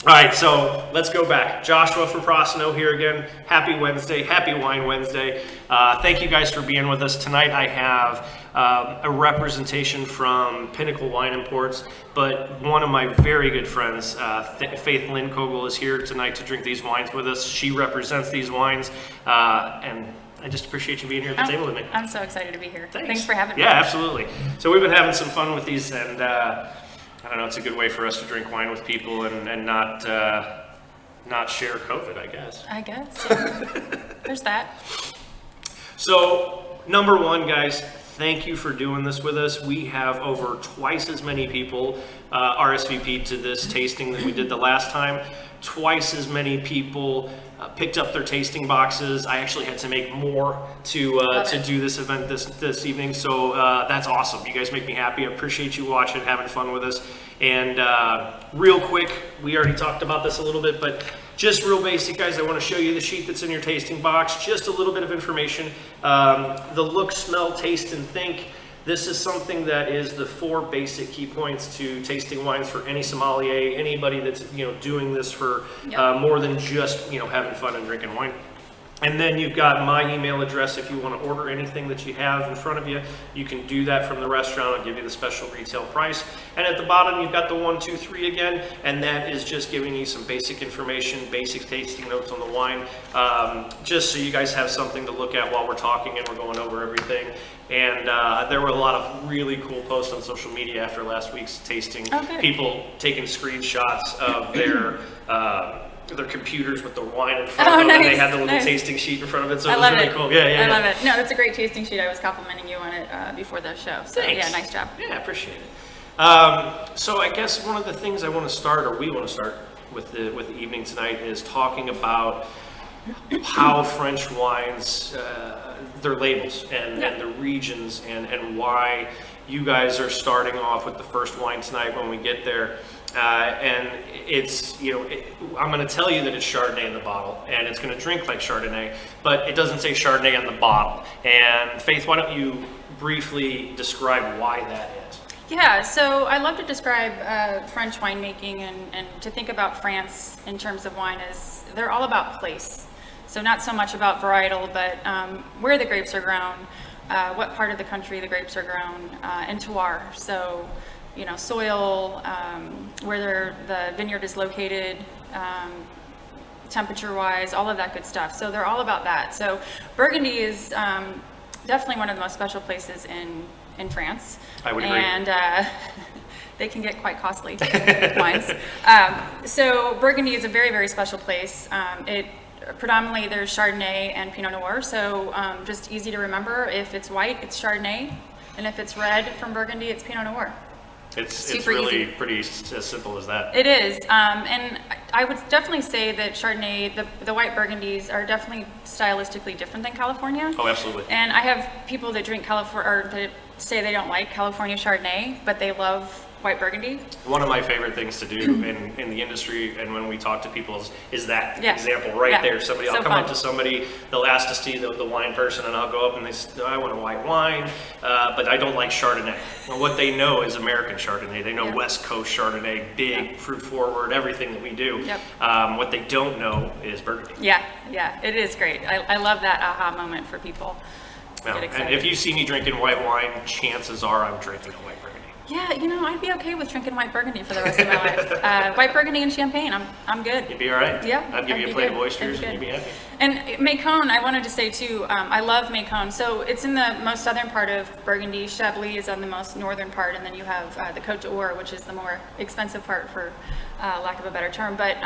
All right, so let's go back. Joshua from Prasino here again. Happy Wednesday, happy Wine Wednesday. Thank you guys for being with us. Tonight I have a representation from Pinnacle Wine Imports, but one of my very good friends, Faith Lynn Kogel, is here tonight to drink these wines with us. She represents these wines, and I just appreciate you being here at the table with me. I'm so excited to be here. Thanks For having me. Yeah, absolutely. So we've been having some fun with these, and I don't know, it's a good way for us to drink wine with people and not share COVID, I guess. Yeah. There's that. So, number one, guys, thank you for doing this with us. We have over twice as many people RSVP'd to this tasting than we did the last time. Twice as many people picked up their tasting boxes. I actually had to make more to do this event this evening, so that's awesome. You guys make me happy. I appreciate you watching, having fun with us. And real quick, we already talked about this a little bit, but just real basic, guys, I want to show you the sheet that's in your tasting box. Just a little bit of information. The look, smell, taste, and think. This is something that is the 4 basic key points to tasting wines for any sommelier, anybody that's doing this for more than just having fun and drinking wine. And then you've got my email address if you want to order anything that you have in front of you. You can do that from the restaurant. I'll give you the special retail price. And at the bottom, you've got the 1, 2, 3 again, and that is just giving you some basic information, basic tasting notes on the wine, just so you guys have something to look at while we're talking and we're going over everything. And there were a lot of really cool posts on social media after last week's tasting. People taking screenshots of their computers with the wine in front of them, and they had the little tasting sheet in front of it, so it was really cool. I love it. No, it's a great tasting sheet. I was complimenting you on it before the show. So Thanks. Yeah, nice job. Yeah, I appreciate it. So I guess one of the things I want to start, or we want to start with the evening tonight, is talking about how French wines, their labels and the regions, and why you guys are starting off with the first wine tonight when we get there. And it's, I'm going to tell you that it's Chardonnay in the bottle, and it's going to drink like Chardonnay, but it doesn't say Chardonnay on the bottle. And Faith, why don't you briefly describe why that is? Yeah, so I love to describe French winemaking and to think about France in terms of wine is they're all about place. So not so much about varietal, but where the grapes are grown, what part of the country the grapes are grown, and terroir. So soil, where the vineyard is located, temperature-wise, all of that good stuff. So they're all about that. So Burgundy is definitely one of the most special places in France. I would agree. And they can get quite costly wines. So Burgundy is a very, very special place. Predominantly there's Chardonnay and Pinot Noir. So just easy to remember. If it's white, it's Chardonnay, and if it's red from Burgundy, it's Pinot Noir. It's really easy. Pretty as simple as that. It is, and I would definitely say that Chardonnay, the white Burgundies, are definitely stylistically different than California. Oh, absolutely. And I have people that drink California, or that say they don't like California Chardonnay, but they love white Burgundy. One of my favorite things to do in the industry, and when we talk to people, is that example right there. I'll come up to somebody, they'll ask to see the wine person, and I'll go up and they say, I want a white wine, but I don't like Chardonnay. Well, what they know is American Chardonnay. They know West Coast Chardonnay, big, fruit forward, everything that we do. What they don't know is Burgundy. Yeah, it is great. I love that aha moment for people. And if you see me drinking white wine, chances are I'm drinking a white Burgundy. Yeah, I'd be okay with drinking white Burgundy for the rest of my life. White Burgundy and champagne, I'm good. You'd be all right? Yeah. I'd give you a plate of oysters and you'd be happy. And Macon, I wanted to say too, I love Macon. So it's in the most southern part of Burgundy. Chablis is on the most northern part, and then you have the Côte d'Or, which is the more expensive part for lack of a better term. But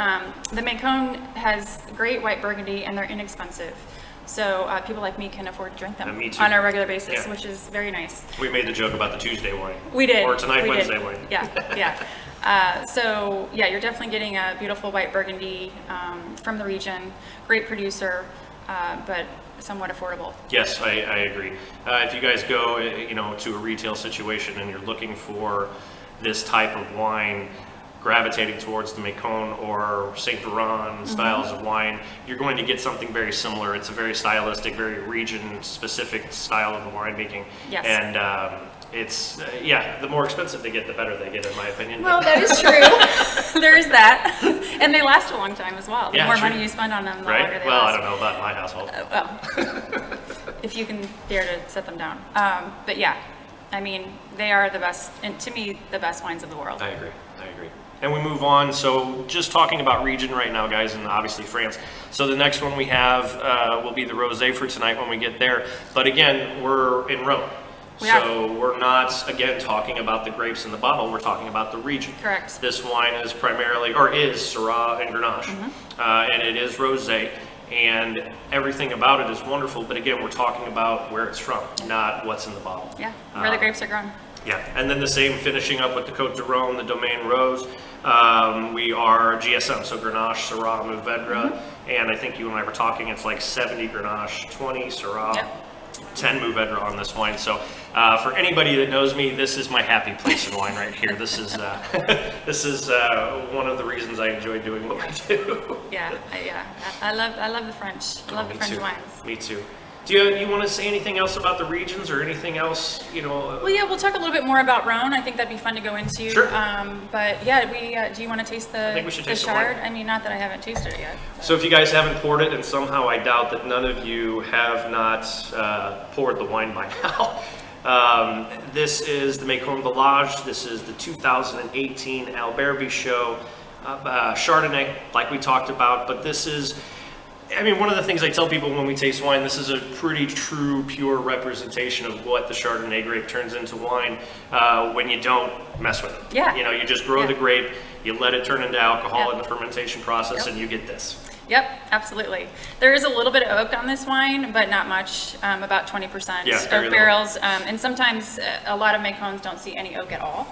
the Macon has great white Burgundy, and they're inexpensive. So people like me can afford to drink them on a regular basis, which is very nice. We made the joke about the Tuesday wine. We did. Or tonight, Wednesday wine. Yeah. So you're definitely getting a beautiful white Burgundy from the region. Great producer, but somewhat affordable. Yes, I agree. If you guys go, to a retail situation and you're looking for this type of wine, gravitating towards the Macon or Saint Laurent styles of wine, you're going to get something very similar. It's a very stylistic, very region-specific style of winemaking. Yes. And it's yeah, the more expensive they get, the better they get, in my opinion. Well, that is true. There is that, and they last a long time as well. The Yeah, more true. money you spend on them, the Right? longer they Well, I last. don't know about my household. Well, if you can dare to set them down. But yeah, I mean, they are the best, and to me, the best wines of the world. I agree. And we move on. So just talking about region right now, guys, and obviously France. So the next one we have will be the rosé for tonight when we get there. But again, we're in Rhone. So we're not, again, talking about the grapes in the bottle. We're talking about the region. Correct. This wine is primarily, or is, Syrah and Grenache. And it is rosé. And everything about it is wonderful. But again, we're talking about where it's from, not what's in the bottle. Yeah, where the grapes are grown. Yeah, and then the same finishing up with the Côte de Rhône, the Domaine Rose. We are GSM, so Grenache, Syrah, Mourvèdre, and I think you and I were talking, it's like 70 Grenache, 20 Syrah, 10 Mourvèdre on this wine. So for anybody that knows me, this is my happy place in wine right here. This is this is one of the reasons I enjoy doing what we do. Yeah. I love the French. I love the French wines. Me too. Do you want to say anything else about the regions or anything else, Well, yeah, we'll talk a little bit more about Rhone. I think that'd be fun to go into. Sure. But yeah, do you want to taste the, I think we should taste the Chard? wine. I mean, not that I haven't tasted it yet. So if you guys haven't poured it, and somehow I doubt that none of you have not poured the wine by now, this is the Macon Village. This is the 2018 Alberby Show Chardonnay, like we talked about. But this is, I mean, one of the things I tell people when we taste wine, this is a pretty true, pure representation of what the Chardonnay grape turns into wine when you don't mess with it. Yeah. You just grow the grape, you let it turn into alcohol Yep. in the fermentation process, Yep. and you get this. Yep, absolutely. There is a little bit of oak on this wine, but not much, about 20% Yeah, very oak little. barrels. And sometimes a lot of Macons don't see any oak at all.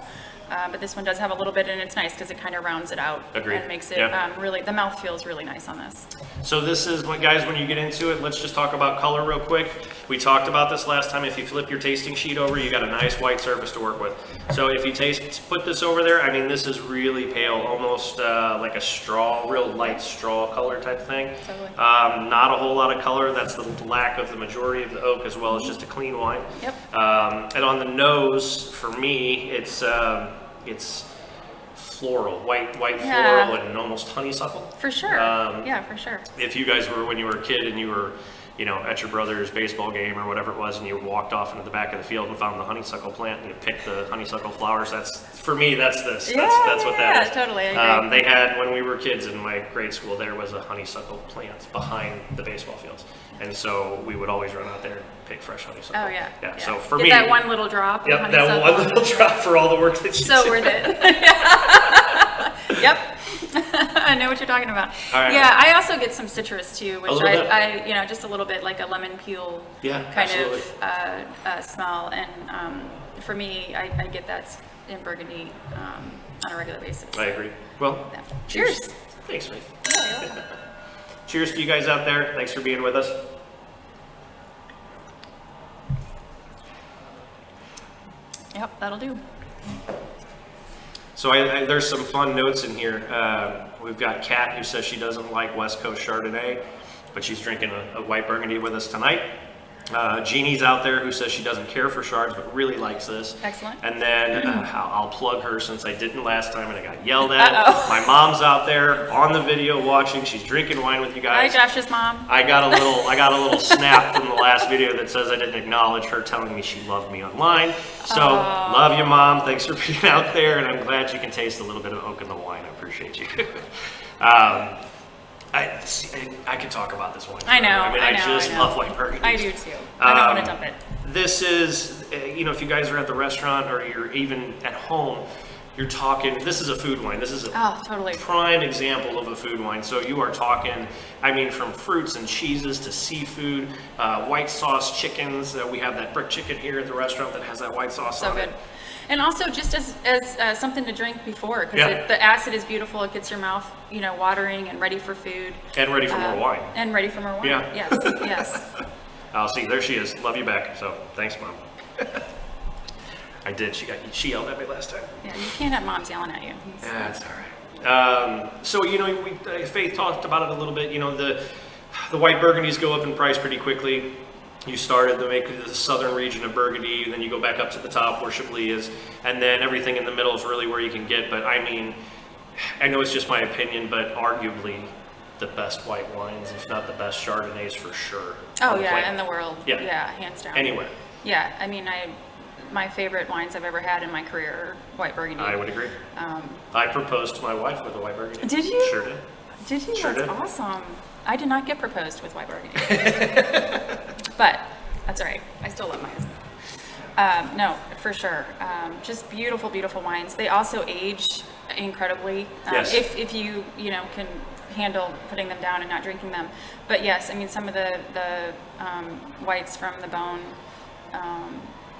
But this one does have a little bit, and it's nice because it kind of rounds it out. Agreed. And makes it Yeah. really, the mouth feels really nice on this. So this is what, guys, when you get into it, let's just talk about color real quick. We talked about this last time. If you flip your tasting sheet over, you got a nice white surface to work with. So if you put this over there, I mean, this is really pale, almost like a straw, real light straw color type thing. Totally. Not a whole lot of color. That's the lack of the majority of the oak, as well as just a clean wine. Yep. And on the nose, for me, it's floral, white Yeah. floral, and almost honeysuckle. For sure. Yeah, for sure. If you guys were, when you were a kid and you were, at your brother's baseball game or whatever it was, and you walked off into the back of the field and found the honeysuckle plant and you picked the honeysuckle flowers, that's, for me, that's this. That's what that is. Yeah, totally. I agree. They had, when we were kids in my grade school, there was a honeysuckle plant behind the baseball fields. And so we would always run out there and pick fresh honeysuckle. Oh, yeah. Yeah, so for Get me. that one little drop. of Yep, that honeysuckle. one little drop for all the work that you So did. worth it. Yep. I know what you're talking about. All right. Yeah, I also get some citrus too, which little bit. I just a little bit like a lemon peel Yeah, kind absolutely. of smell. And for me, I get that in Burgundy on a regular basis. I agree. Well, Yeah. cheers. Cheers. Thanks, mate. Yeah. Cheers to you guys out there. Thanks for being with us. Yep, that'll do. So there's some fun notes in here. We've got Kat, who says she doesn't like West Coast Chardonnay, but she's drinking a white Burgundy with us tonight. Jeannie's out there who says she doesn't care for Chards, but really likes this. Excellent. And then I'll plug her since I didn't last time and I got yelled at. Uh-oh. My mom's out there on the video watching. She's drinking wine with you Hi, guys. Josh's mom. I got a little snap from the last video that says I didn't acknowledge her telling me she loved me online. So love you, Mom. Thanks for being out there, and I'm glad you can taste a little bit of oak in the wine. I appreciate you. I could talk about this wine. I know. I mean, I just know. love white Burgundy. I do too. I don't want to dump it. This is, if you guys are at the restaurant or you're even at home, you're talking, this is a food wine. This is a Totally. prime example of a food wine. So you are talking, I mean, from fruits and cheeses to seafood, white sauce chickens. We have that brick chicken here at the restaurant that has that white sauce So on good. it. And also just as something to drink before, because Yeah. the acid is beautiful. It gets your mouth, watering and ready for food. And ready for more wine. And ready for more wine. Yeah. Yes. Yes. I'll see, there she is. Love you back. So thanks, Mom. I did. She yelled at me last time. Yeah. You can't have moms yelling at you. Yeah, that's all right. So Faith talked about it a little bit. The white Burgundies go up in price pretty quickly. You started to make the southern region of Burgundy, and then you go back up to the top where Chablis is, and then everything in the middle is really where you can get. But I mean, I know it's just my opinion, but arguably the best white wines, if not the best Chardonnays for sure. Oh yeah, in the world. Yeah. Yeah, hands down. Anywhere. Yeah, I mean, my favorite wines I've ever had in my career are white Burgundy. I would agree. I proposed to my wife with a white Burgundy. Did you? Sure did. Did you? Sure That's did. awesome. I did not get proposed with white Burgundy. But that's all right. I still love my husband. No, for sure. Just beautiful, beautiful wines. They also age incredibly. Yes. If you can handle putting them down and not drinking them. But yes, I mean some of the whites from the bone.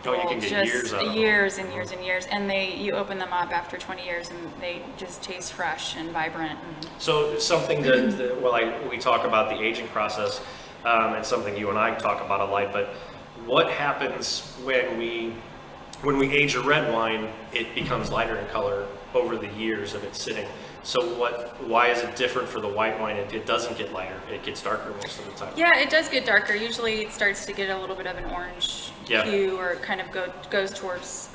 Oh, you can get just years out of them. years and years and years, and you open them up after 20 years, and they just taste fresh and vibrant. So something we talk about the aging process, and something you and I talk about a lot. But what happens when we age a red wine? It becomes lighter in color over the years of it sitting. So why is it different for the white wine? It doesn't get lighter. It gets darker most of the time. Yeah, it does get darker. Usually it starts to get a little bit of an orange hue, or it kind of goes towards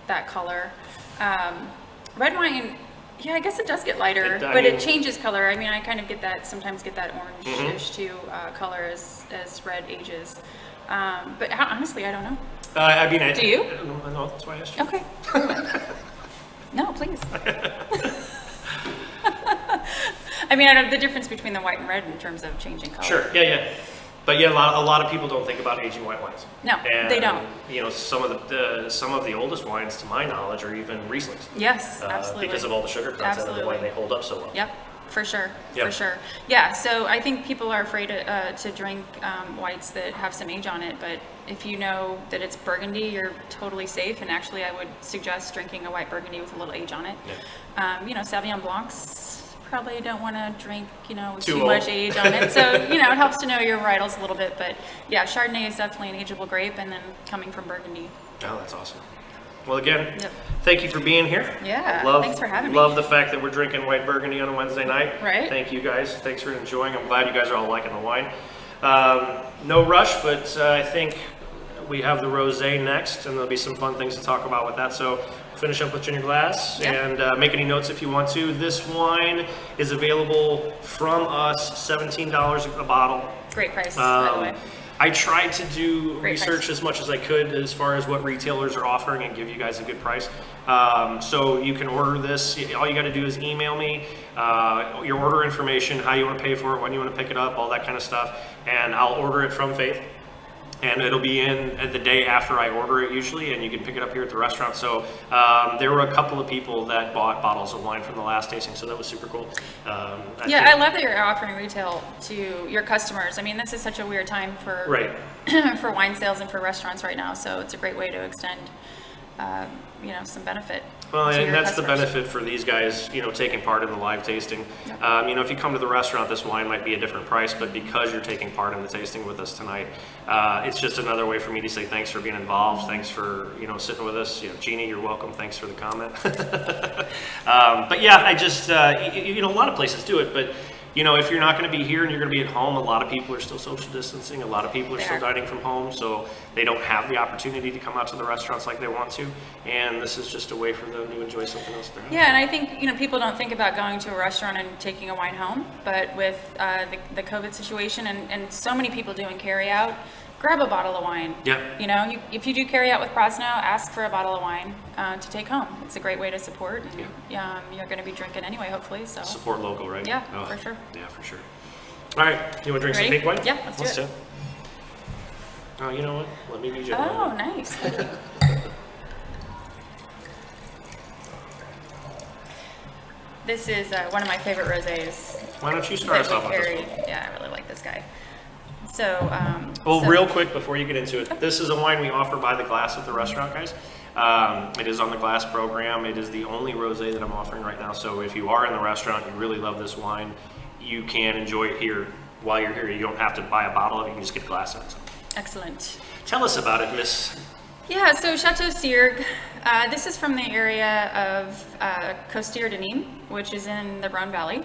that color. Red wine, yeah, I guess it does get lighter, it changes color. I mean, I kind of sometimes get that orange-ish too color as red ages. But honestly, I don't know. Do you? No, that's why I asked you. Okay. No, please. I mean, I don't know the difference between the white and red in terms of changing color. Sure, yeah. But yeah, a lot of people don't think about aging white wines. No, and, they don't. Some of the oldest wines, to my knowledge, are even Rieslings. Yes, absolutely. Because of all the sugar content of the wine, they hold up so well. Yep, for sure, Yep. for sure. Yeah, so I think people are afraid to drink whites that have some age on it, but if you know that it's Burgundy, you're totally safe. And actually, I would suggest drinking a white Burgundy with a little age on it. Yeah. Sauvignon Blancs probably don't want to drink, with Too too old. much age on it. So, it helps to know your varietals a little bit. But yeah, Chardonnay is definitely an ageable grape, and then coming from Burgundy. Oh, that's awesome. Well, again, Yep. thank you for being here. Yeah, thanks for having me. Love the fact that we're drinking white Burgundy on a Wednesday night. Right. Thank you guys. Thanks for enjoying. I'm glad you guys are all liking the wine. No rush, but I think we have the rosé next, and there'll be some fun things to talk about with that. So finish up with your glass and make any notes if you want to. This wine is available from us, $17 a bottle. Great price, by the way. I tried to do Great research price. as much as I could as far as what retailers are offering and give you guys a good price. So you can order this. All you got to do is email me your order information, how you want to pay for it, when you want to pick it up, all that kind of stuff, and I'll order it from Faith. And it'll be in the day after I order it usually, and you can pick it up here at the restaurant. So there were a couple of people that bought bottles of wine from the last tasting, so that was super cool. I love that you're offering retail to your customers. I mean, this is such a weird time for for wine sales and for restaurants right now, so it's a great way to extend some benefit. Well, to and your that's the customers. benefit for these guys, taking part in the live tasting. Yep. If you come to the restaurant, this wine might be a different price, but because you're taking part in the tasting with us tonight, it's just another way for me to say thanks for being involved. Thanks for, sitting with us. Jeannie, you're welcome. Thanks for the comment. But yeah, I just, a lot of places do it, but if you're not going to be here and you're going to be at home, a lot of people are still social distancing. A lot of people are still dining from home, so they don't have the opportunity to come out to the restaurants like they want to. And this is just a way for them to enjoy something else. Yeah, and I think people don't think about going to a restaurant and taking a wine home, but with the COVID situation and so many people doing carry out, grab a bottle of wine. Yeah. If you do carry out with Prasino, ask for a bottle of wine to take home. It's a great way to support, and you're going to be drinking anyway, hopefully. So Support local, right? Yeah, for sure. Yeah, for sure. All right, you want to drink some Ready? pink wine? Yeah, let's do it. Oh, you know what? Let me be you. Oh, nice. Thank you. This is one of my favorite rosés. Why don't you start us off with this Carrie. one? Yeah, I really like this guy. So, Real quick before you get into it, this is a wine we offer by the glass at the restaurant, guys. It is on the glass program. It is the only rosé that I'm offering right now. So if you are in the restaurant, you really love this wine, you can enjoy it here while you're here. You don't have to buy a bottle of it. You can just get a glass of it. excellent. Tell us about it, Miss. Yeah, so Chateau Siergue, this is from the area of Costières de Nîmes, which is in the Rhone Valley.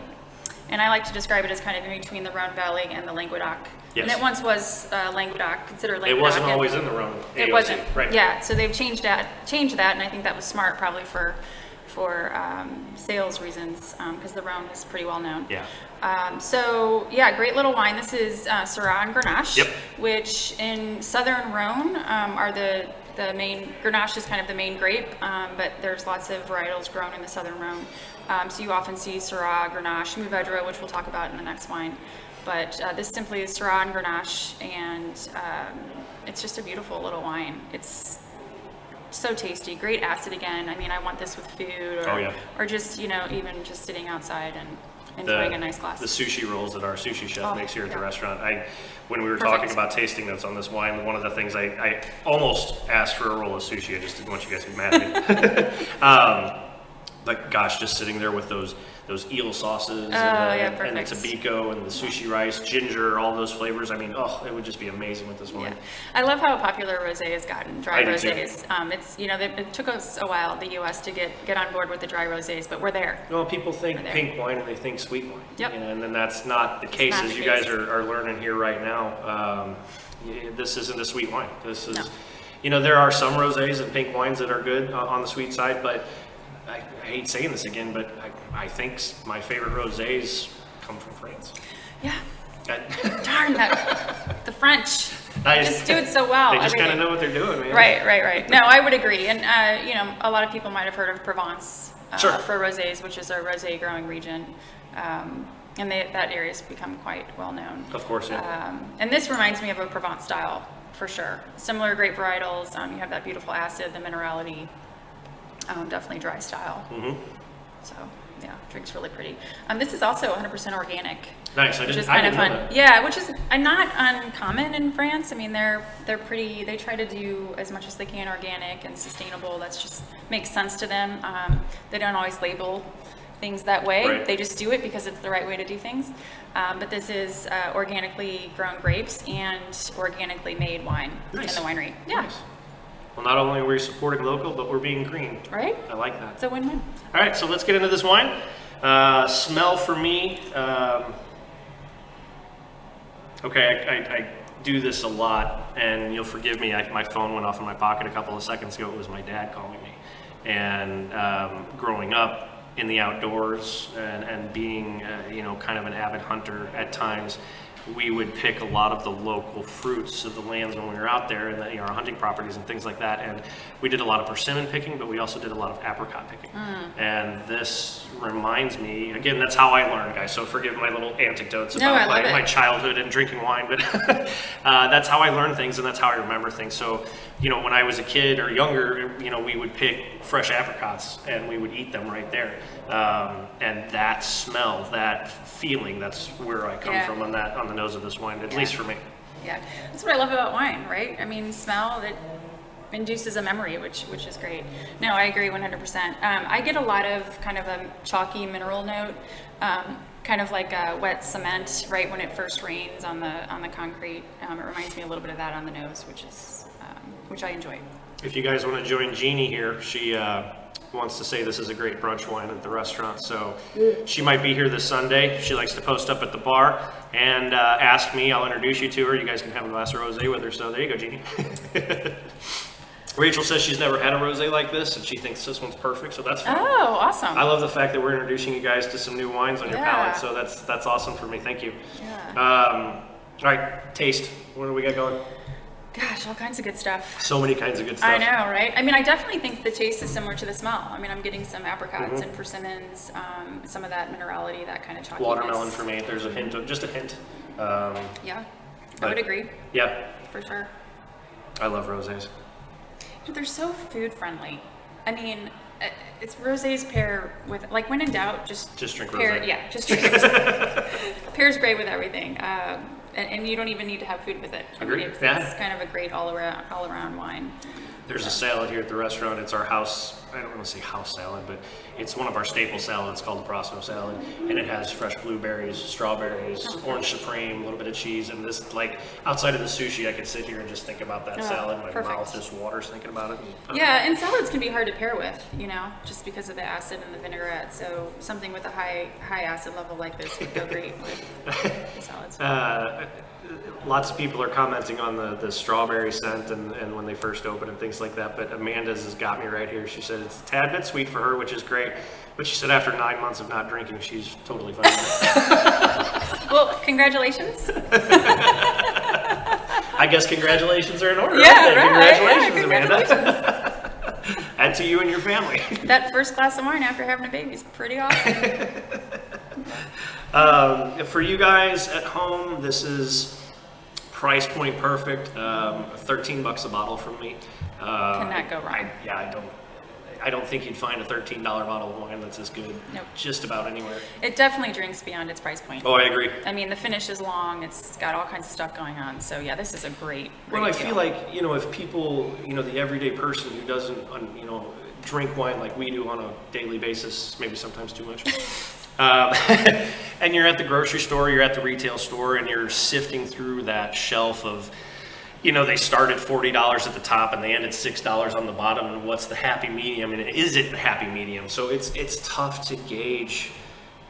And I like to describe it as kind of in between the Rhone Valley and the Languedoc Yes. And it once was Languedoc, considered Languedoc. It wasn't always in the Rhone. It AOC, wasn't. Right. Yeah, so they've changed that, and I think that was smart probably for sales reasons, because the Rhone is pretty well known. Yeah. So yeah, great little wine. This is Syrah and Grenache, Yep. which in Southern Rhone are the main. Grenache is kind of the main grape, but there's lots of varietals grown in the Southern Rhone. So you often see Syrah, Grenache, Mourvedre, which we'll talk about in the next wine. But this simply is Syrah and Grenache, and it's just a beautiful little wine. It's so tasty, great acid again. I mean, I want this with food, or just, even just sitting outside and enjoying a nice glass. The sushi rolls that our sushi chef makes here at the restaurant. When we were Perfect. talking about tasting notes on this wine, one of the things I almost asked for a roll of sushi. I just didn't want you guys to be mad at me. But gosh, just sitting there with those eel sauces and the tobiko and the sushi rice, ginger, all those flavors. I mean, it would just be amazing with this wine. Yeah. I love how popular rosé has gotten, dry I do too. rosés. It took us a while, the U.S., to get on board with the dry rosés, but we're there. Well, people think pink wine and they think sweet wine. Yep. And then that's not the case, not as the you case. guys are learning here right now. This isn't a sweet wine. This is, there are some rosés and pink wines that are good on the sweet side, but I hate saying this again, but I think my favorite rosés come from France. Yeah. Darn that. The French just do it so well. They just kind of know what they're doing, man. Right. No, I would agree. And, a lot of people might have heard of Provence Sure. for rosés, which is a rosé growing region. And that area's become quite well known. Of course, yeah. And this reminds me of a Provence style, for sure. Similar grape varietals. You have that beautiful acid, the minerality. Definitely dry style. Mm-hmm. So yeah, drink's really pretty. This is also 100% organic. Nice. Which is kind of fun. Yeah, which is not uncommon in France. I mean, they're pretty. They try to do as much as they can organic and sustainable. That's just makes sense to them. They don't always label things that way. Right. They just do it because it's the right way to do things. But this is organically grown grapes and organically made wine in the winery. Yeah. Nice. Well, not only are we supporting local, but we're being green. Right? I like that. It's a win-win. All right, so let's get into this wine. Smell for me. I do this a lot, and you'll forgive me. My phone went off in my pocket a couple of seconds ago. It was my dad calling me. And growing up in the outdoors and being, kind of an avid hunter at times, we would pick a lot of the local fruits of the lands when we were out there and our hunting properties and things like that. And we did a lot of persimmon picking, but we also did a lot of apricot picking. And this reminds me, again, that's how I learned, guys. So forgive my little anecdotes about my childhood and drinking wine, but that's how I learned things and that's how I remember things. So, when I was a kid or younger, we would pick fresh apricots and we would eat them right there. And that smell, that feeling, that's where I come from on the nose of this wine, at least for me. Yeah, that's what I love about wine, right? I mean, smell that induces a memory, which is great. No, I agree 100%. I get a lot of kind of a chalky mineral note, kind of like a wet cement right when it first rains on the concrete. It reminds me a little bit of that on the nose, which I enjoy. If you guys want to join Jeannie here, she wants to say this is a great brunch wine at the restaurant, so she might be here this Sunday. She likes to post up at the bar and ask me. I'll introduce you to her. You guys can have a glass of rosé with her, so there you go, Jeannie. Rachel says she's never had a rosé like this, and she thinks this one's perfect, so that's fun. Oh, awesome. I love the fact that we're introducing you guys to some new wines on your palate, so that's awesome for me. Thank you. Yeah. All right, taste. What do we got going? Gosh, all kinds of good stuff. So many kinds of good stuff. I know, right? I mean, I definitely think the taste is similar to the smell. I mean, I'm getting some apricots and persimmons, some of that minerality, that kind of chalkiness. Watermelon for me. There's a hint, just a hint. Yeah, I would agree. Yeah. For sure. I love rosés. They're so food friendly. I mean, it's rosés pair with, like, when in doubt, just drink pair, rosé. Yeah, just drink rosé. Pairs great with everything. And you don't even need to have food with it. Agreed. It's kind of a great all around wine. There's a salad here at the restaurant. It's our house, I don't want to say house salad, but it's one of our staple salads called the Prasino salad. And it has fresh blueberries, strawberries, orange supreme, a little bit of cheese. And this, like, outside of the sushi, I could sit here and just think about that salad. My mouth just waters thinking about it. Yeah, and salads can be hard to pair with, just because of the acid and the vinaigrette. So something with a high acid level like this would go great with salads. lots of people are commenting on the strawberry scent and when they first open and things like that, but Amanda's has got me right here. She said it's a tad bit sweet for her, which is great, but she said after 9 months of not drinking, she's totally fine with it. Well, congratulations. I guess congratulations are in order. Yeah, right? right. Congratulations, Amanda. And to you and your family. That first glass of wine after having a baby is pretty awesome. For you guys at home, this is price point perfect. $13 a bottle from me. Cannot go wrong. I don't think you'd find a $13 bottle of wine that's as good. Nope. Just about anywhere. It definitely drinks beyond its price point. Oh, I agree. I mean, the finish is long. It's got all kinds of stuff going on. So yeah, this is a great Well, I deal. feel like, if people, the everyday person who doesn't, drink wine like we do on a daily basis, maybe sometimes too much. And you're at the grocery store, you're at the retail store, and you're sifting through that shelf of, they start at $40 at the top and they end at $6 on the bottom, and what's the happy medium, and is it a happy medium? So it's tough to gauge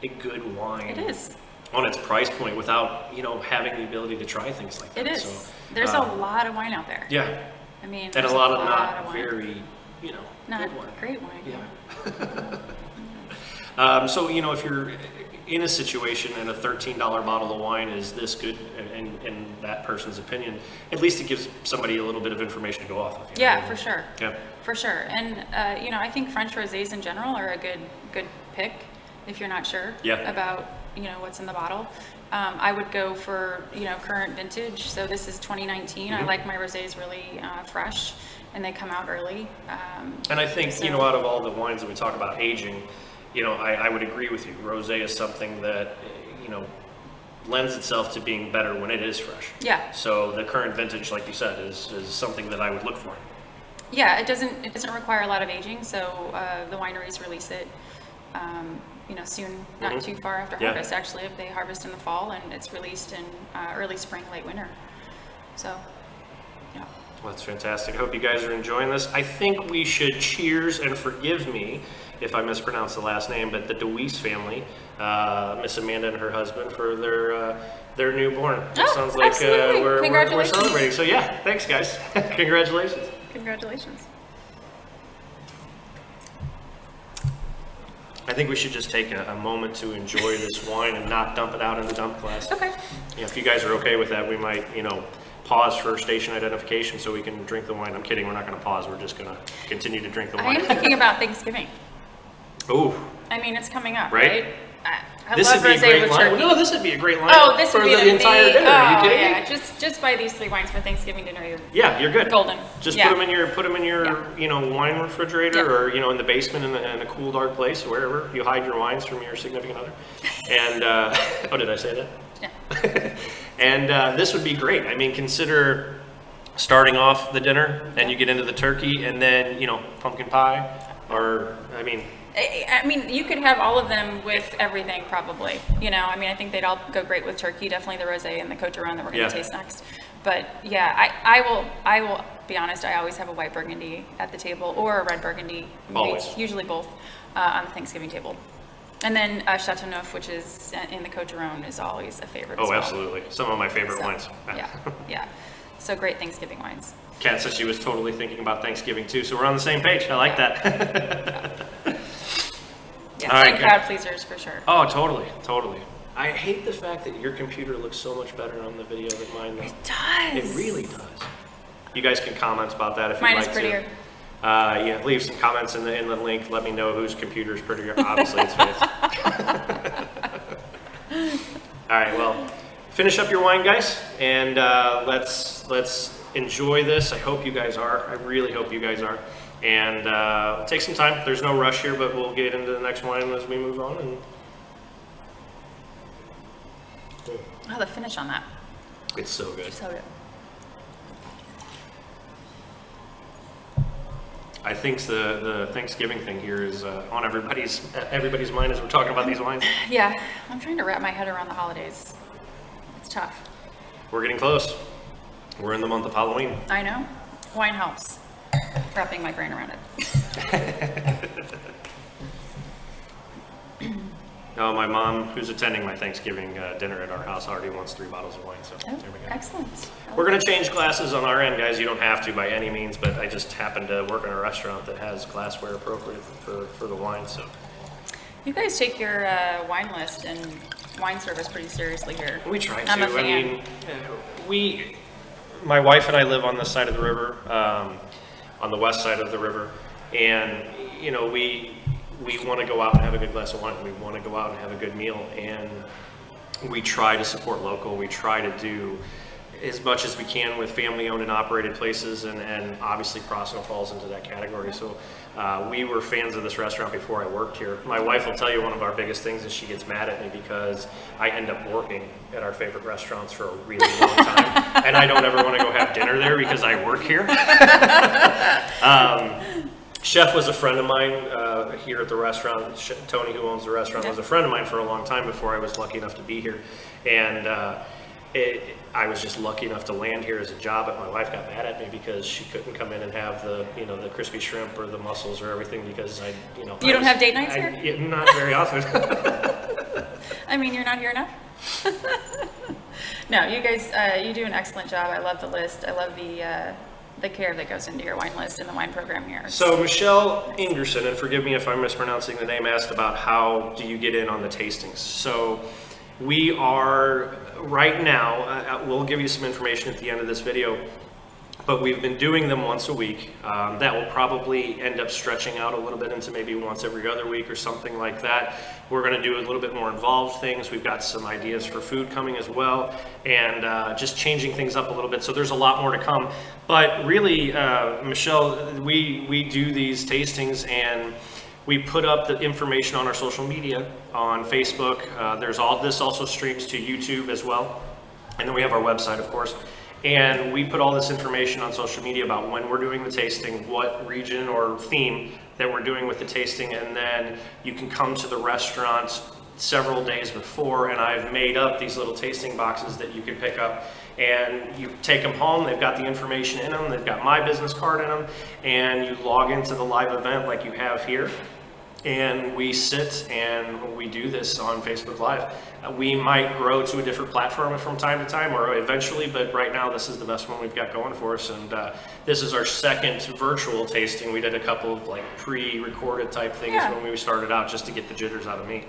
a good wine. It is. On its price point without, having the ability to try things like that. It is. So, There's a lot of wine out there. Yeah. I mean, And there's a lot of not wine. very, Not good wine. great wine. Yeah. So, if you're in a situation and a $13 bottle of wine is this good in that person's opinion, at least it gives somebody a little bit of information to go off of. Yeah, for sure. Yeah. For sure. And, I think French rosés in general are a good pick if you're not sure about, what's in the bottle. I would go for, current vintage. So this is 2019. I like my rosés really fresh, and they come out early. And I think, out of all the wines that we talk about aging, I would agree with you. Rosé is something that, lends itself to being better when it is fresh. Yeah. So the current vintage, like you said, is something that I would look for. Yeah, it doesn't require a lot of aging. So the wineries release it, soon, not too far after harvest. Actually, if they harvest in the fall, and it's released in early spring, late winter. So, yeah. Well, that's fantastic. I hope you guys are enjoying this. I think we should cheers, and forgive me if I mispronounce the last name, but the DeWeese family, Miss Amanda and her husband, for their newborn. It sounds like we're celebrating. So yeah, thanks guys. Congratulations. Congratulations. I think we should just take a moment to enjoy this wine and not dump it out in the dump class. Okay. Yeah, if you guys are okay with that, we might, pause for station identification so we can drink the wine. I'm kidding, we're not going to pause. We're just going to continue to drink the I wine. am thinking about Thanksgiving. Ooh. I mean, it's coming up, Right? right? I This love would be a rosé great with line. turkey. No, this would be a great line Oh, this for would be the entire dinner. Are you kidding yeah. me? Just buy these 3 wines for Thanksgiving dinner. You're good. Golden. Just Yeah. put them in your wine refrigerator, Yeah. or in the basement in a cool, dark place, wherever you hide your wines from your significant other. And oh, did I say that? Yeah. And this would be great. I mean, consider starting off the dinner, and you get into the turkey, and then pumpkin pie, or I mean, you could have all of them with everything, probably. I think they'd all go great with turkey. Definitely the rosé and the Côte d'Aron that we're going to taste next. But yeah, I will be honest. I always have a white Burgundy at the table, or a red Burgundy. Always. Usually both on the Thanksgiving table. And then Chateauneuf, which is in the Côte d'Aron, is always a favorite. as well. Absolutely. Some of my favorite wines. Yeah. So great Thanksgiving wines. Kat says she was totally thinking about Thanksgiving too, so we're on the same page. I like that. Yeah, All right, and crowd pleasers for sure. Oh, totally. I hate the fact that your computer looks so much better on the video than mine does. It does. It really does. You guys can comment about that if Mine you'd is like prettier. to. Leave some comments in the link. Let me know whose computer is prettier. Obviously, it's his. All right, well, finish up your wine, guys, and let's enjoy this. I hope you guys are. I really hope you guys are. And take some time. There's no rush here, but we'll get into the next wine as we move on. And Oh, the finish on that. it's so good. So good. I think the Thanksgiving thing here is on everybody's mind as we're talking about these wines. Yeah, I'm trying to wrap my head around the holidays. It's tough. We're getting close. We're in the month of Halloween. I know. Wine helps. Wrapping my brain around it. Oh, Oh, my mom, who's attending my Thanksgiving dinner at our house, already wants 3 bottles of wine, so there we go. Excellent. We're going to change glasses on our end, guys. You don't have to by any means, but I just happen to work in a restaurant that has glassware appropriate for the wine, so. You guys take your wine list and wine service pretty seriously here. We try to. I'm a fan. I mean, my wife and I live on this side of the river, on the west side of the river, and you know, we want to go out and have a good glass of wine. We want to go out and have a good meal, and we try to support local. We try to do as much as we can with family-owned and operated places, and obviously Prasino falls into that category. So we were fans of this restaurant before I worked here. My wife will tell you one of our biggest things is she gets mad at me because I end up working at our favorite restaurants for a really long time, and I don't ever want to go have dinner there because I work here. Chef was a friend of mine here at the restaurant. Tony, who owns the restaurant, was a friend of mine for a long time before I was lucky enough to be here. And I was just lucky enough to land here as a job, but my wife got mad at me because she couldn't come in and have the crispy shrimp or the mussels or everything because You don't have date nights here? Yeah, not very often. I mean, you're not here enough? No, you guys, you do an excellent job. I love the list. I love the care that goes into your wine list and the wine program here. So Michelle Ingerson, and forgive me if I'm mispronouncing the name, asked about how do you get in on the tastings. So we are right now, we'll give you some information at the end of this video, but we've been doing them once a week. That will probably end up stretching out a little bit into maybe once every other week or something like that. We're going to do a little bit more involved things. We've got some ideas for food coming as well, and just changing things up a little bit. So there's a lot more to come. But really, Michelle, we do these tastings and we put up the information on our social media, on Facebook. This also streams to YouTube as well. And then we have our website, of course. And we put all this information on social media about when we're doing the tasting, what region or theme that we're doing with the tasting, and then you can come to the restaurant several days before, and I've made up these little tasting boxes that you can pick up, and you take them home. They've got the information in them, they've got my business card in them, and you log into the live event like you have here, and we sit and we do this on Facebook Live. We might grow to a different platform from time to time or eventually, but right now this is the best one we've got going for us. And this is our second virtual tasting. We did a couple of like pre-recorded type things when we started out just to get the jitters out of me.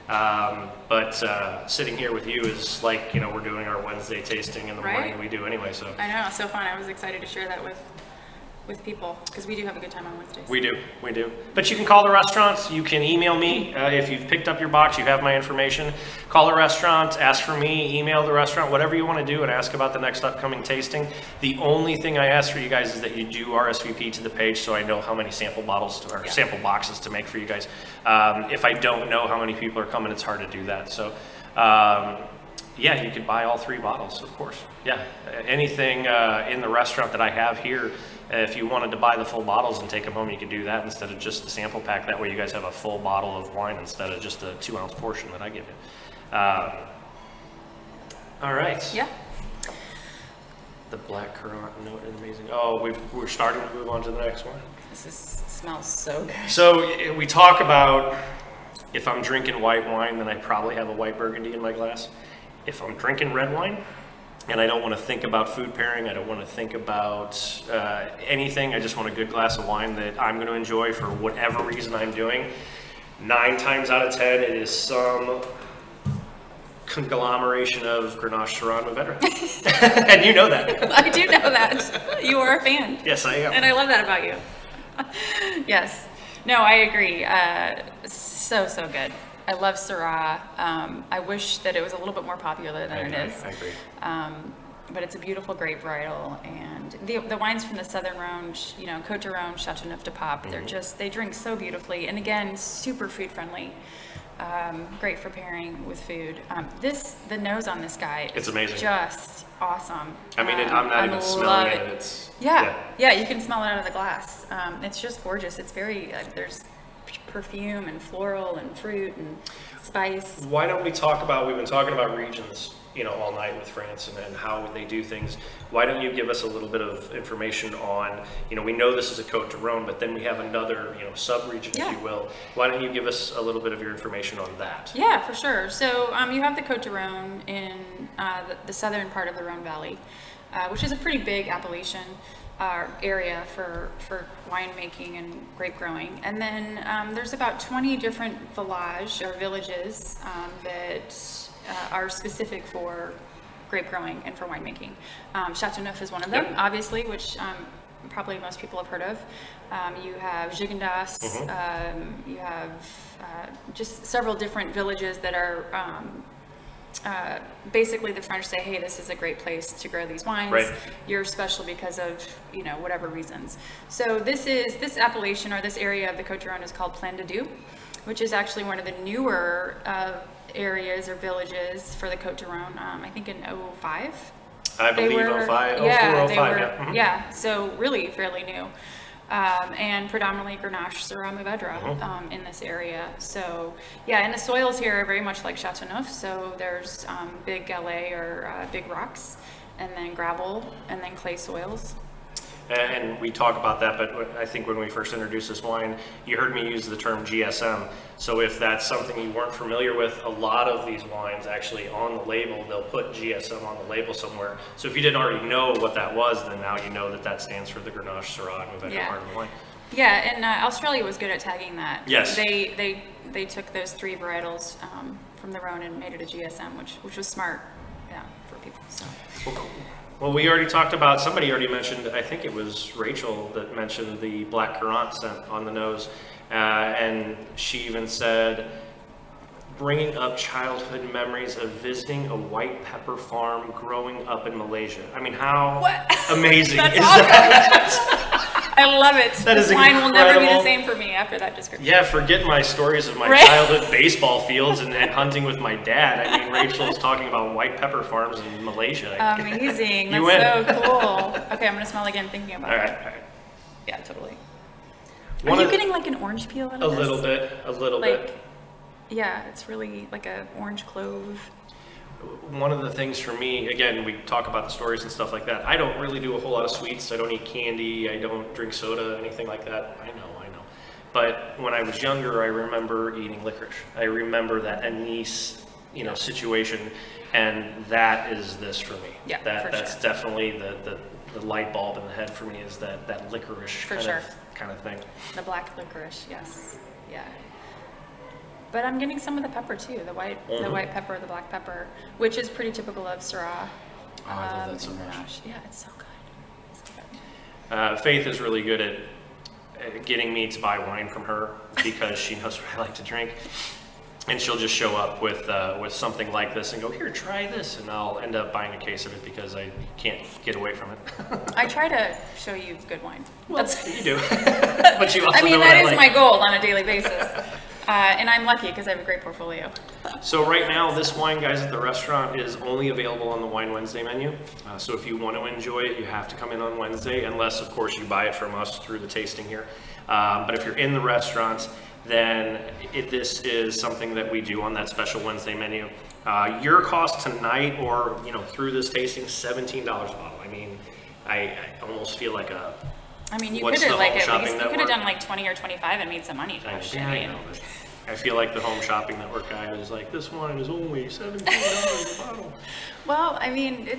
But sitting here with you is like, we're doing our Wednesday tasting in the morning we do anyway. So I know, so fun. I was excited to share that with people because we do have a good time on Wednesdays. We do. But you can call the restaurants, you can email me. If you've picked up your box, you have my information. Call the restaurant, ask for me, email the restaurant, whatever you want to do, and ask about the next upcoming tasting. The only thing I ask for you guys is that you do RSVP to the page so I know how many sample bottles or sample boxes to make for you guys. If I don't know how many people are coming, it's hard to do that. So yeah, you could buy all 3 bottles, of course. Yeah, anything in the restaurant that I have here, if you wanted to buy the full bottles and take them home, you could do that instead of just the sample pack. That way you guys have a full bottle of wine instead of just a 2-ounce portion that I give you. All right. Yeah. The black currant note is amazing. Oh, we're starting to move on to the next one. Smells so good. So we talk about if I'm drinking white wine, then I probably have a white Burgundy in my glass. If I'm drinking red wine, and I don't want to think about food pairing, I don't want to think about anything, I just want a good glass of wine that I'm going to enjoy for whatever reason I'm doing, 9 times out of 10, it is some conglomeration of Grenache, Syrah, and Mourvedre. And you know that. I do know that. You are a fan. Yes, I am. And I love that about you. Yes. No, I agree. So good. I love Syrah. I wish that it was a little bit more popular than it is. I agree. But it's a beautiful grape varietal, and the wines from the Southern Rhone, Côte de Rhone, Châteauneuf-du-Pape, they drink so beautifully, and again, super food friendly. Great for pairing with food. The nose on this guy it's amazing. Just awesome. I mean, I'm not even smelling it. It's yeah, you can smell it out of the glass. It's just gorgeous. It's very there's perfume and floral and fruit and spice. Why don't we talk about, we've been talking about regions, all night with France and how they do things. Why don't you give us a little bit of information on, we know this is a Côte du Rhône, but then we have another, sub-region, if you will. Why don't you give us a little bit of your information on that? Yeah, for sure. So you have the Côte du Rhône in the southern part of the Rhône Valley, which is a pretty big appellation area for winemaking and grape growing. And then there's about 20 different villages or villages that are specific for grape growing and for winemaking. Châteauneuf is one of them, obviously, which probably most people have heard of. You have Gigondas, you have just several different villages that are basically the French say, hey, this is a great place to grow these wines. Right. You're special because of, whatever reasons. So this appellation or this area of the Côte du Rhône is called Plan de Dieu, which is actually one of the newer areas or villages for the Côte du Rhône. I think in 2005. I believe 05, 04, 05, yeah, so really fairly new. And predominantly Grenache, Syrah, Mourvedre in this area. So yeah, and the soils here are very much like Châteauneuf. So there's big galets or big rocks, and then gravel, and then clay soils. And we talk about that, but I think when we first introduced this wine, you heard me use the term GSM. So if that's something you weren't familiar with, a lot of these wines actually on the label, they'll put GSM on the label somewhere. So if you didn't already know what that was, then now you know that stands for the Grenache, Syrah, and Mourvedre part of the wine. Yeah, and Australia was good at tagging that. Yes. They took those three varietals from the Rhone and made it a GSM, which was smart, for people. So. Well, cool. Well, we already talked about, somebody already mentioned, I think it was Rachel that mentioned the black currant scent on the nose. And she even said, bringing up childhood memories of visiting a white pepper farm growing up in Malaysia. I mean, how amazing is that? I love it. This wine will never be the same for me after that description. Yeah, forget my stories of my childhood baseball fields and hunting with my dad. I mean, Rachel's talking about white pepper farms in Malaysia. Amazing. That's so cool. Okay, I'm going to smell again thinking about it. All right. Yeah, totally. Are you getting like an orange peel out of this? A little bit. Yeah, it's really like a orange clove. One of the things for me, again, we talk about the stories and stuff like that. I don't really do a whole lot of sweets. I don't eat candy. I don't drink soda, anything like that. I know. But when I was younger, I remember eating licorice. I remember that anise, situation, and that is this for me. Yeah, that's definitely the light bulb in the head for me is that licorice kind of thing. The black licorice, yes, yeah. But I'm getting some of the pepper too, the white pepper, the black pepper, which is pretty typical of Syrah. Oh, I love that so much. Yeah, it's so good. Faith is really good at getting me to buy wine from her because she knows what I like to drink. And she'll just show up with something like this and go, here, try this. And I'll end up buying a case of it because I can't get away from it. I try to show you good wine. Well, you do. But you also know what that I is like. my goal on a daily basis. And I'm lucky because I have a great portfolio. So right now, this wine, guys, at the restaurant is only available on the Wine Wednesday menu. So if you want to enjoy it, you have to come in on Wednesday, unless, of course, you buy it from us through the tasting here. But if you're in the restaurant, then this is something that we do on that special Wednesday menu. Your cost tonight or through this tasting, $17 a bottle. I mean, I almost feel like a... I mean, you could have done like 20 or 25 and made some money. I know, but I feel like the Home Shopping Network guy was like, this wine is only $17 a bottle. Well, I mean,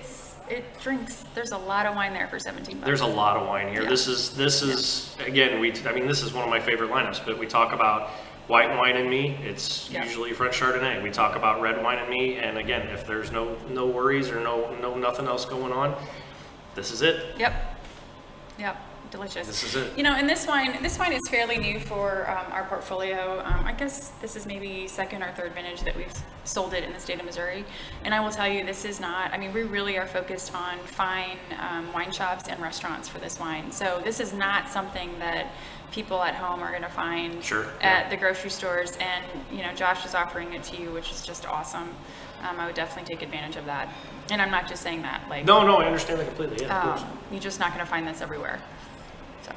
there's a lot of wine there for $17. There's a lot of wine here. Yeah. This is again, this is one of my favorite lineups, but we talk about white wine and me, it's usually French Chardonnay. We talk about red wine and me, and again, if there's no worries or no nothing else going on, this is it. Yep. Delicious. This is it. And this wine is fairly new for our portfolio. I guess this is maybe second or third vintage that we've sold it in the state of Missouri. And I will tell you, this is not, we really are focused on fine wine shops and restaurants for this wine. So this is not something that people at home are going to find at the grocery stores. And, Josh is offering it to you, which is just awesome. I would definitely take advantage of that. And I'm not just saying that. No, I understand that completely. Yeah, of course. You're just not going to find this everywhere. So.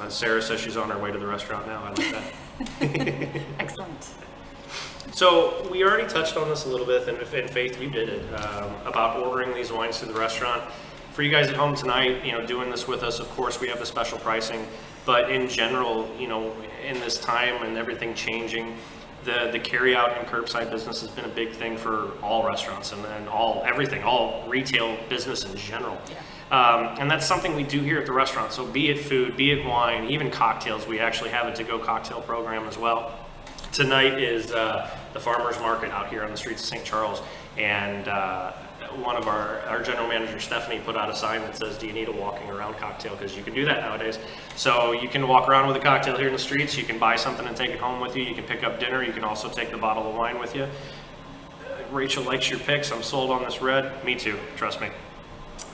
Sarah says she's on her way to the restaurant now. I like that. Excellent. So we already touched on this a little bit, and Faith, you did it, about ordering these wines through the restaurant. For you guys at home tonight, doing this with us, of course, we have the special pricing, but in general, in this time and everything changing, the carry-out and curbside business has been a big thing for all restaurants and all retail business in general. Yeah. And that's something we do here at the restaurant. So be it food, be it wine, even cocktails, we actually have a to-go cocktail program as well. Tonight is the farmers market out here on the streets of St. Charles, and one of our general manager, Stephanie, put out a sign that says, do you need a walking around cocktail? Because you can do that nowadays. So you can walk around with a cocktail here in the streets, you can buy something and take it home with you, you can pick up dinner, you can also take the bottle of wine with you. Rachel likes your picks, I'm sold on this red. Me too, trust me.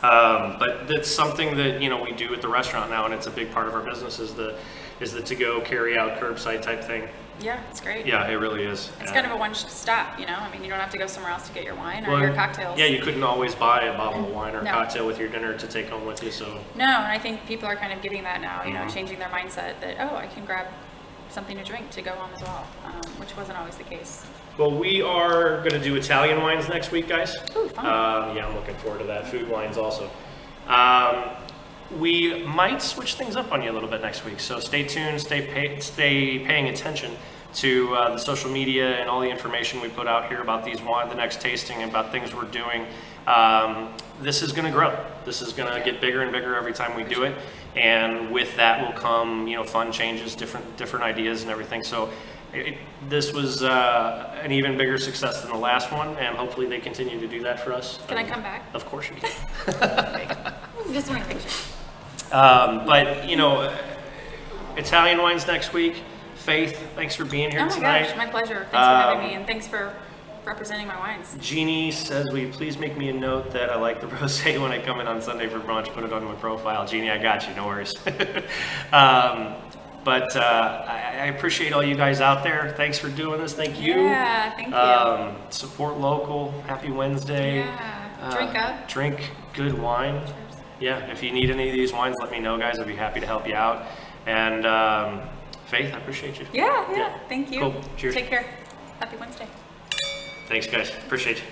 But that's something that we do at the restaurant now, and it's a big part of our business is the to-go, carry-out, curbside type thing. Yeah, it's great. Yeah, it really is. It's kind of a one-stop, you don't have to go somewhere else to get your wine or your cocktails. Yeah, you couldn't always buy a bottle of wine or a cocktail with your dinner to take home with you, so. No, and I think people are kind of getting that now, changing their mindset that, I can grab something to drink to go home as well, which wasn't always the case. Well, we are going to do Italian wines next week, guys. Ooh, fun. Yeah, I'm looking forward to that. Food wines also. We might switch things up on you a little bit next week, so stay tuned, stay paying attention to the social media and all the information we put out here about the next tasting, about things we're doing. This is going to grow. This is going to get bigger and bigger every time we do it, and with that will come, fun changes, different ideas and everything. So this was an even bigger success than the last one, and hopefully they continue to do that for us. Can I come back? Of course you can. Just want a picture. But Italian wines next week. Faith, thanks for being here tonight. Gosh, my pleasure. Thanks for having me, and thanks for representing my wines. Jeannie says, will you please make me a note that I like the rosé when I come in on Sunday for brunch, put it on my profile. Jeannie, I got you, no worries. But I appreciate all you guys out there. Thanks for doing this. Thank you. Yeah, thank you. Support local. Happy Wednesday. Yeah. Drink up. Drink good wine. Cheers. Yeah, if you need any of these wines, let me know, guys. I'd be happy to help you out. And Faith, I appreciate you. Yeah. Thank you. Cool. Cheers. Take care. Happy Wednesday. Thanks, guys. Appreciate you.